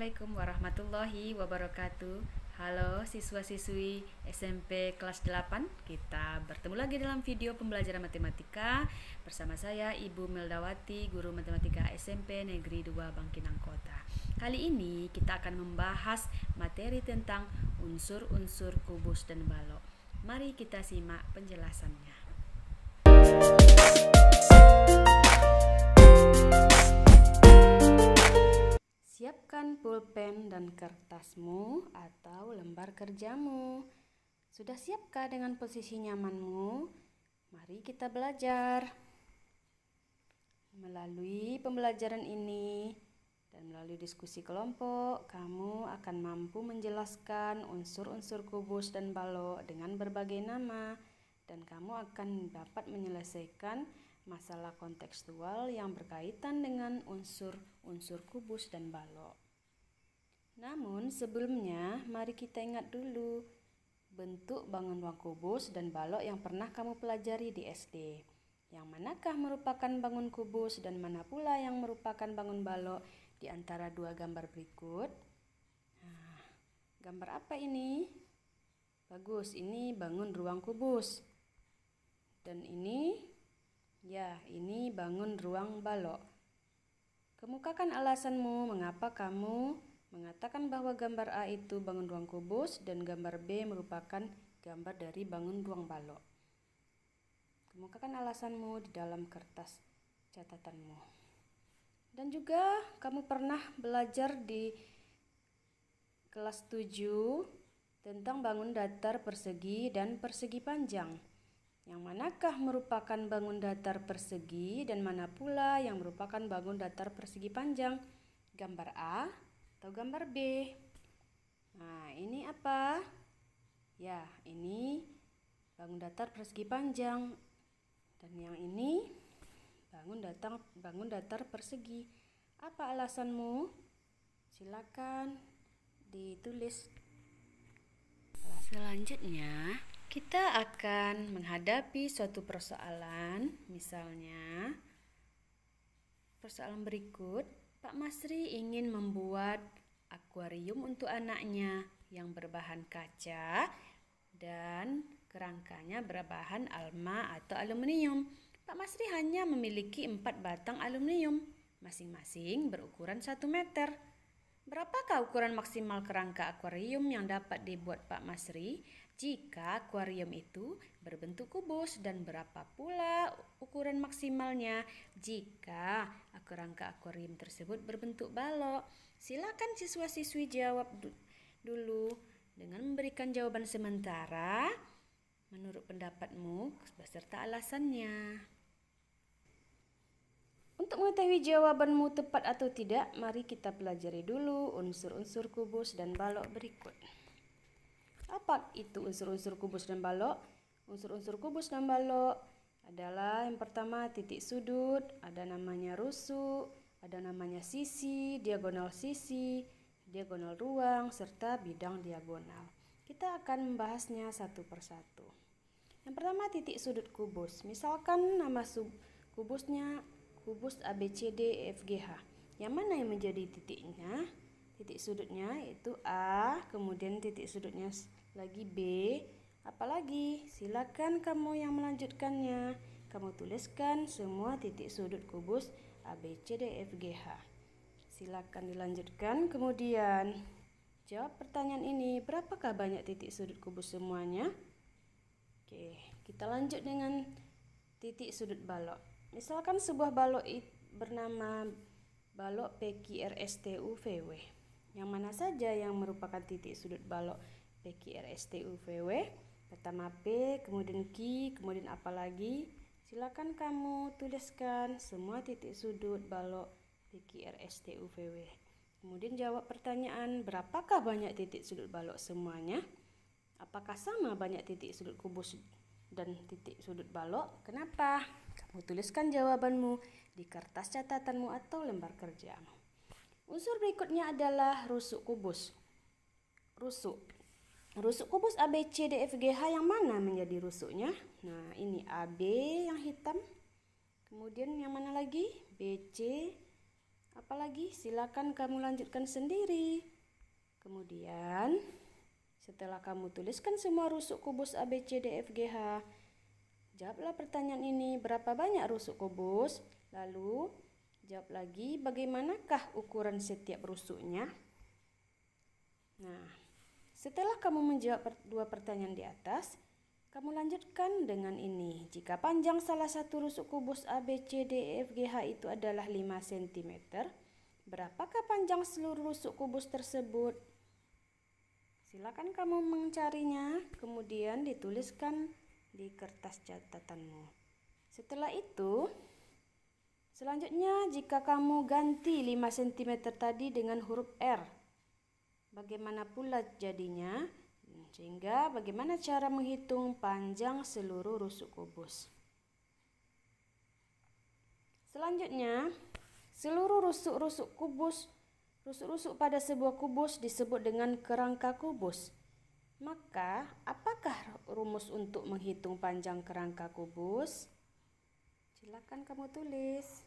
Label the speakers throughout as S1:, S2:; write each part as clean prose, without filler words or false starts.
S1: Assalamualaikum warahmatullahi wabarakatuh. Halo siswa-siswi SMP kelas 8. Kita bertemu lagi dalam video pembelajaran matematika bersama saya Ibu Meldawati, guru matematika SMP Negeri 2 Bangkinang Kota. Kali ini kita akan membahas materi tentang unsur-unsur kubus dan balok. Mari kita simak penjelasannya. Siapkan pulpen dan kertasmu atau lembar kerjamu. Sudah siapkah dengan posisi nyamanmu? Mari kita belajar. Melalui pembelajaran ini dan melalui diskusi kelompok, kamu akan mampu menjelaskan unsur-unsur kubus dan balok dengan berbagai nama, dan kamu akan dapat menyelesaikan masalah kontekstual yang berkaitan dengan unsur-unsur kubus dan balok. Namun sebelumnya, mari kita ingat dulu bentuk bangun ruang kubus dan balok yang pernah kamu pelajari di SD. Yang manakah merupakan bangun kubus dan mana pula yang merupakan bangun balok di antara dua gambar berikut? Nah, gambar apa ini? Bagus, ini bangun ruang kubus. Dan ini ini bangun ruang balok. Kemukakan alasanmu mengapa kamu mengatakan bahwa gambar A itu bangun ruang kubus dan gambar B merupakan gambar dari bangun ruang balok. Kemukakan alasanmu di dalam kertas catatanmu. Dan juga kamu pernah belajar di kelas 7 tentang bangun datar persegi dan persegi panjang. Yang manakah merupakan bangun datar persegi dan mana pula yang merupakan bangun datar persegi panjang? Gambar A atau gambar B? Nah, ini apa? Ya, ini bangun datar persegi panjang. Dan yang ini bangun datar persegi. Apa alasanmu? Silakan ditulis. Selanjutnya, kita akan menghadapi suatu persoalan. Misalnya, persoalan berikut, Pak Masri ingin membuat akuarium untuk anaknya yang berbahan kaca dan kerangkanya berbahan alma atau aluminium. Pak Masri hanya memiliki 4 batang aluminium, masing-masing berukuran 1 meter. Berapakah ukuran maksimal kerangka akuarium yang dapat dibuat Pak Masri jika akuarium itu berbentuk kubus, dan berapa pula ukuran maksimalnya jika kerangka akuarium tersebut berbentuk balok? Silakan siswa-siswi jawab dulu dengan memberikan jawaban sementara menurut pendapatmu beserta alasannya. Untuk mengetahui jawabanmu tepat atau tidak, mari kita pelajari dulu unsur-unsur kubus dan balok berikut. Apa itu unsur-unsur kubus dan balok? Unsur-unsur kubus dan balok adalah yang pertama titik sudut, ada namanya rusuk, ada namanya sisi, diagonal ruang, serta bidang diagonal. Kita akan membahasnya satu persatu. Yang pertama titik sudut kubus. Misalkan nama kubusnya kubus ABCDEFGH. Yang mana yang menjadi titiknya? Titik sudutnya yaitu A, kemudian titik sudutnya lagi B, apalagi? Silakan kamu yang melanjutkannya. Kamu tuliskan semua titik sudut kubus ABCDEFGH. Silakan dilanjutkan. Kemudian jawab pertanyaan ini, berapakah banyak titik sudut kubus semuanya? Oke, kita lanjut dengan titik sudut balok. Misalkan sebuah balok bernama balok PQRSTUVW. Yang mana saja yang merupakan titik sudut balok PQRSTUVW? Pertama P, kemudian Q, kemudian apa lagi? Silakan kamu tuliskan semua titik sudut balok PQRSTUVW. Kemudian jawab pertanyaan, berapakah banyak titik sudut balok semuanya? Apakah sama banyak titik sudut kubus dan titik sudut balok? Kenapa? Kamu tuliskan jawabanmu di kertas catatanmu atau lembar kerjamu. Unsur berikutnya adalah rusuk kubus. Rusuk kubus ABCDEFGH yang mana menjadi rusuknya? Nah, ini AB yang hitam. Kemudian yang mana lagi? BC, Apalagi silakan kamu lanjutkan sendiri. Kemudian setelah kamu tuliskan semua rusuk kubus A, B, C, D, F, G, H, jawablah pertanyaan ini, berapa banyak rusuk kubus? Lalu jawab lagi, bagaimanakah ukuran setiap rusuknya? Nah, setelah kamu menjawab dua pertanyaan di atas, kamu lanjutkan dengan ini. Jika panjang salah satu rusuk kubus A, B, C, D, E, F, G, H itu adalah 5 cm, berapakah panjang seluruh rusuk kubus tersebut? Silakan kamu mencarinya, kemudian dituliskan di kertas catatanmu. Setelah itu, selanjutnya jika kamu ganti 5 cm tadi dengan huruf R, bagaimana pula jadinya? Sehingga bagaimana cara menghitung panjang seluruh rusuk kubus? Selanjutnya, seluruh rusuk-rusuk pada sebuah kubus disebut dengan kerangka kubus. Maka, apakah rumus untuk menghitung panjang kerangka kubus? Silakan kamu tulis.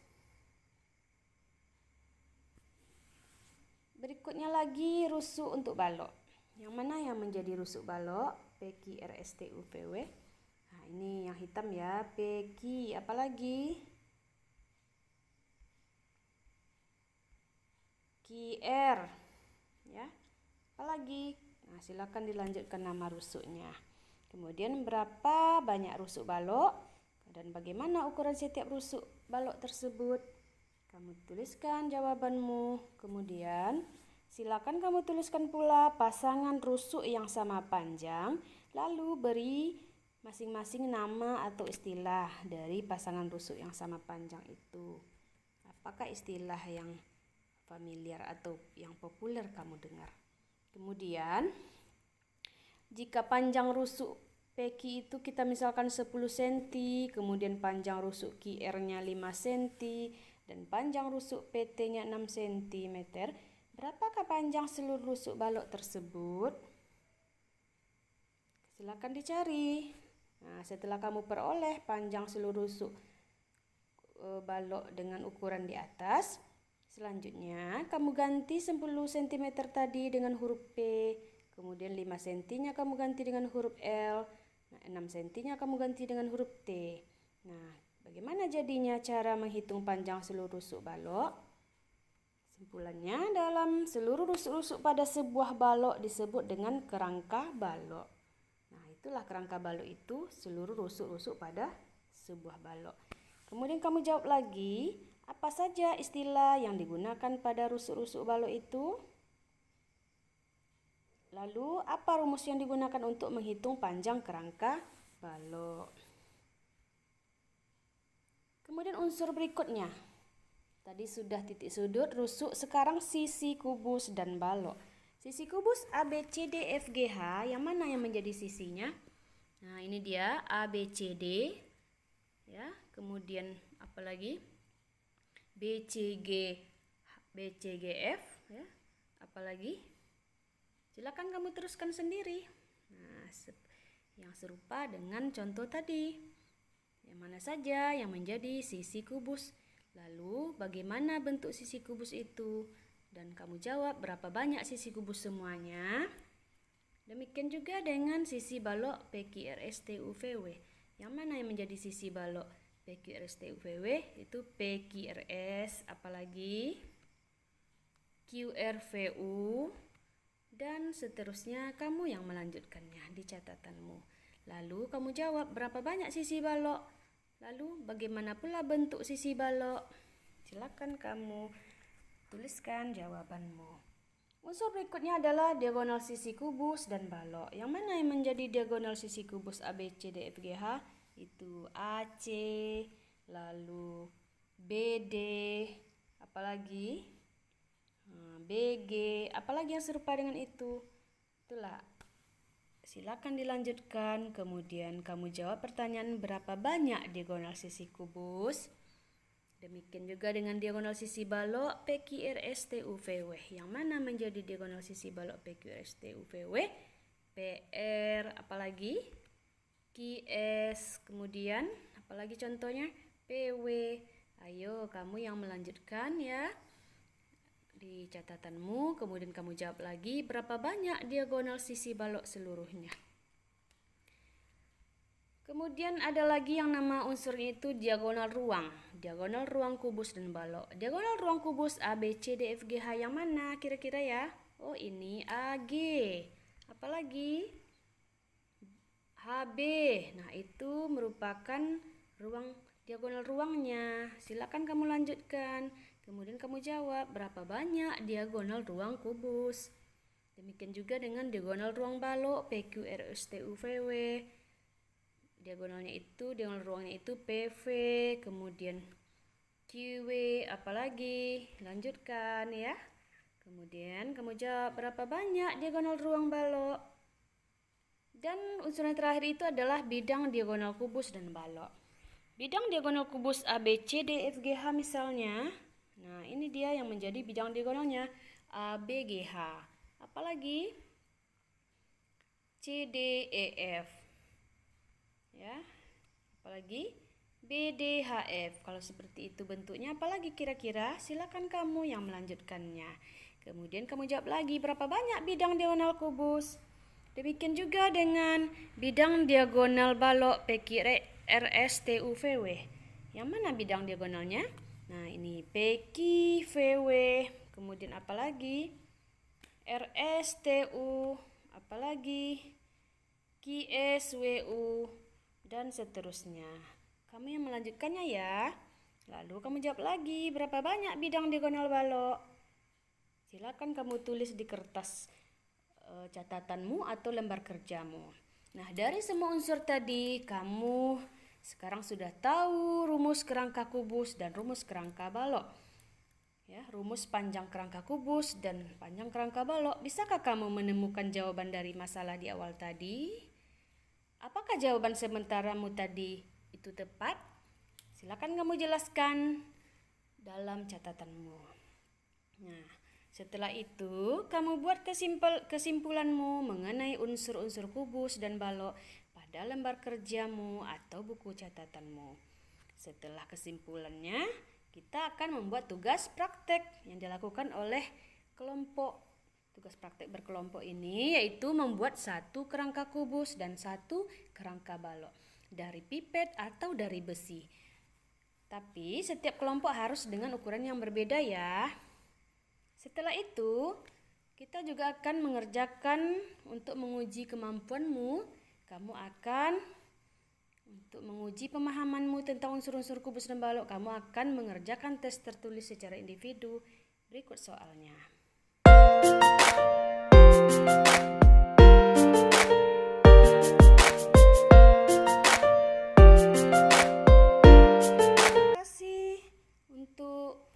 S1: Berikutnya lagi rusuk untuk balok. Yang mana yang menjadi rusuk balok? P, Q, R, S, T, U, V, W. Nah, ini yang hitam ya, P, Q, apalagi? QR, ya, apalagi? Nah, silakan dilanjutkan nama rusuknya. Kemudian berapa banyak rusuk balok dan bagaimana ukuran setiap rusuk balok tersebut? Kamu tuliskan jawabanmu. Kemudian silakan kamu tuliskan pula pasangan rusuk yang sama panjang, lalu beri masing-masing nama atau istilah dari pasangan rusuk yang sama panjang itu. Apakah istilah yang familiar atau yang populer kamu dengar? Kemudian jika panjang rusuk PQ itu kita misalkan 10 cm, kemudian panjang rusuk QR-nya 5 cm dan panjang rusuk PT-nya 6 cm, berapakah panjang seluruh rusuk balok tersebut? Silakan dicari. Nah, setelah kamu peroleh panjang seluruh rusuk balok dengan ukuran di atas, selanjutnya kamu ganti 10 cm tadi dengan huruf P, kemudian 5 cm-nya kamu ganti dengan huruf L, 6 cm-nya kamu ganti dengan huruf T. Nah, bagaimana jadinya cara menghitung panjang seluruh rusuk balok? Simpulannya, dalam seluruh rusuk-rusuk pada sebuah balok disebut dengan kerangka balok. Nah, itulah kerangka balok itu, seluruh rusuk-rusuk pada sebuah balok. Kemudian kamu jawab lagi, apa saja istilah yang digunakan pada rusuk-rusuk balok itu? Lalu, apa rumus yang digunakan untuk menghitung panjang kerangka balok? Kemudian unsur berikutnya. Tadi sudah titik sudut, rusuk, sekarang sisi kubus dan balok. Sisi kubus A, B, C, D, F, G, H, yang mana yang menjadi sisinya? Nah, ini dia A, B, C, D. Ya, kemudian apa lagi? B, C, G, F, ya. Apalagi? Silakan kamu teruskan sendiri. Nah, yang serupa dengan contoh tadi. Yang mana saja yang menjadi sisi kubus? Lalu, bagaimana bentuk sisi kubus itu? Dan kamu jawab berapa banyak sisi kubus semuanya. Demikian juga dengan sisi balok PQRST UVW. Yang mana yang menjadi sisi balok PQRST UVW? Itu PQRS, apalagi QRVU, dan seterusnya kamu yang melanjutkannya di catatanmu. Lalu kamu jawab berapa banyak sisi balok. Lalu bagaimana pula bentuk sisi balok? Silakan kamu tuliskan jawabanmu. Unsur berikutnya adalah diagonal sisi kubus dan balok. Yang mana yang menjadi diagonal sisi kubus A, B, C, D, F, G, H? Itu AC, lalu BD, apalagi BG, apalagi yang serupa dengan itu? Itulah. Silakan dilanjutkan, kemudian kamu jawab pertanyaan berapa banyak diagonal sisi kubus. Demikian juga dengan diagonal sisi balok PQRSTUVW. Yang mana menjadi diagonal sisi balok PQRSTUVW? PR, apalagi? QS, kemudian apalagi contohnya? PW. Ayo kamu yang melanjutkan ya. di catatanmu, kemudian kamu jawab lagi berapa banyak diagonal sisi balok seluruhnya. Kemudian ada lagi yang nama unsurnya itu diagonal ruang kubus dan balok. Diagonal ruang kubus A, B, C, D, F, G, H yang mana kira-kira ya? Oh, ini AG. Apalagi? HB. Nah, itu merupakan diagonal ruangnya. Silakan kamu lanjutkan. Kemudian kamu jawab berapa banyak diagonal ruang kubus. Demikian juga dengan diagonal ruang balok PQ, RS, TU, VW. Diagonal ruangnya itu PV, kemudian QW, apalagi? Lanjutkan ya. Kemudian kamu jawab berapa banyak diagonal ruang balok. Dan unsur yang terakhir itu adalah bidang diagonal kubus dan balok. Bidang diagonal kubus A, B, C, D, F, G, H misalnya. Nah, ini dia yang menjadi bidang diagonalnya A, B, G, H. Apalagi? C, D, E, F. Ya. Apalagi? B, D, H, F. Kalau seperti itu bentuknya, apalagi kira-kira? Silakan kamu yang melanjutkannya. Kemudian kamu jawab lagi berapa banyak bidang diagonal kubus. Demikian juga dengan bidang diagonal balok PQ, RS, TU, VW. Yang mana bidang diagonalnya? Nah, ini PQ, VW. Kemudian apalagi? RS, TU. Apalagi? QS, WU. Dan seterusnya. Kamu yang melanjutkannya ya. Lalu kamu jawab lagi berapa banyak bidang diagonal balok. Silakan kamu tulis di kertas catatanmu atau lembar kerjamu. Nah, dari semua unsur tadi kamu sekarang sudah tahu rumus kerangka kubus dan rumus kerangka balok. Ya, rumus panjang kerangka kubus dan panjang kerangka balok. Bisakah kamu menemukan jawaban dari masalah di awal tadi? Apakah jawaban sementaramu tadi itu tepat? Silakan kamu jelaskan dalam catatanmu. Nah, setelah itu kamu buat kesimpulanmu mengenai unsur-unsur kubus dan balok pada lembar kerjamu atau buku catatanmu. Setelah kesimpulannya, kita akan membuat tugas praktek yang dilakukan oleh kelompok. Tugas praktek berkelompok ini yaitu membuat satu kerangka kubus dan satu kerangka balok dari pipet atau dari besi. Tapi setiap kelompok harus dengan ukuran yang berbeda ya. Setelah itu, kita juga akan mengerjakan untuk menguji kemampuanmu. Kamu akan untuk menguji pemahamanmu tentang unsur-unsur kubus dan balok, kamu akan mengerjakan tes tertulis secara individu. Berikut soalnya. Terima kasih untuk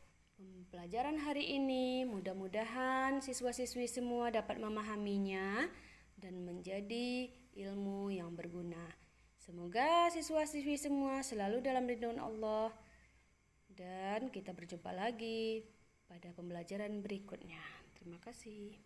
S1: pelajaran hari ini. Mudah-mudahan siswa-siswi semua dapat memahaminya dan menjadi ilmu yang berguna. Semoga siswa-siswi semua selalu dalam lindungan Allah. Dan kita berjumpa lagi pada pembelajaran berikutnya. Terima kasih.